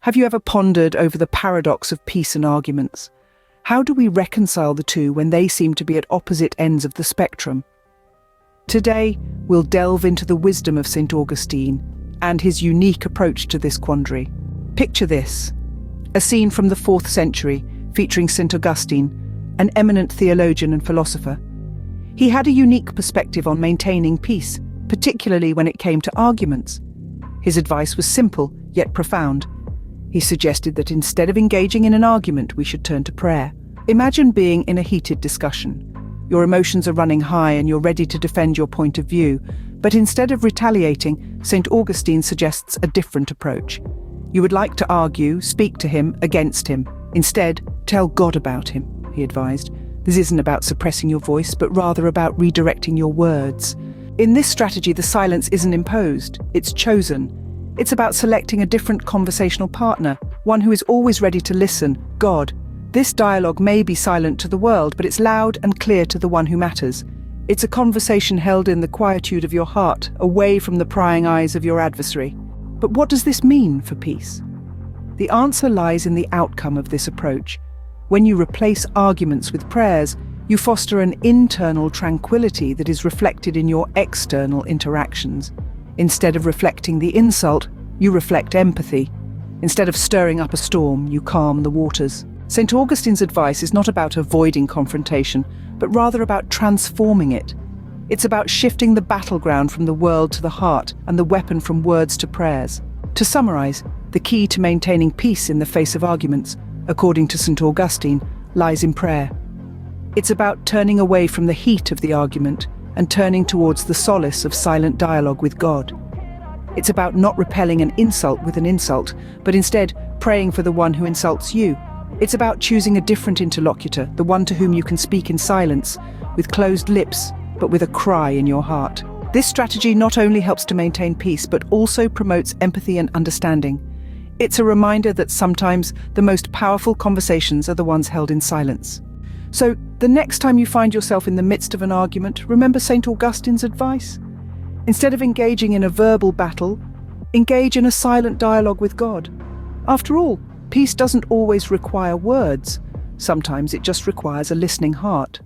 Have you ever pondered over the paradox of peace and arguments? How do we reconcile the two when they seem to be at opposite ends of the spectrum? Today, we'll delve into the wisdom of St. Augustine and his unique approach to this quandary. Picture this: a scene from the 4th century featuring St. Augustine, an eminent theologian and philosopher. He had a unique perspective on maintaining peace, particularly when it came to arguments. His advice was simple, yet profound. He suggested that instead of engaging in an argument, we should turn to prayer. Imagine being in a heated discussion. Your emotions are running high and you're ready to defend your point of view. But instead of retaliating, St. Augustine suggests a different approach. You would like to argue, speak to him, against him. Instead, tell God about him, he advised. This isn't about suppressing your voice, but rather about redirecting your words. In this strategy, the silence isn't imposed, it's chosen. It's about selecting a different conversational partner, one who is always ready to listen, God. This dialogue may be silent to the world, but it's loud and clear to the one who matters. It's a conversation held in the quietude of your heart, away from the prying eyes of your adversary. But what does this mean for peace? The answer lies in the outcome of this approach. When you replace arguments with prayers, you foster an internal tranquility that is reflected in your external interactions. Instead of reflecting the insult, you reflect empathy. Instead of stirring up a storm, you calm the waters. St. Augustine's advice is not about avoiding confrontation, but rather about transforming it. It's about shifting the battleground from the world to the heart and the weapon from words to prayers. To summarize, the key to maintaining peace in the face of arguments, according to St. Augustine, lies in prayer. It's about turning away from the heat of the argument and turning towards the solace of silent dialogue with God. It's about not repelling an insult with an insult, but instead praying for the one who insults you. It's about choosing a different interlocutor, the one to whom you can speak in silence, with closed lips, but with a cry in your heart. This strategy not only helps to maintain peace, but also promotes empathy and understanding. It's a reminder that sometimes the most powerful conversations are the ones held in silence. So, the next time you find yourself in the midst of an argument, remember St. Augustine's advice. Instead of engaging in a verbal battle, engage in a silent dialogue with God. After all, peace doesn't always require words. Sometimes it just requires a listening heart.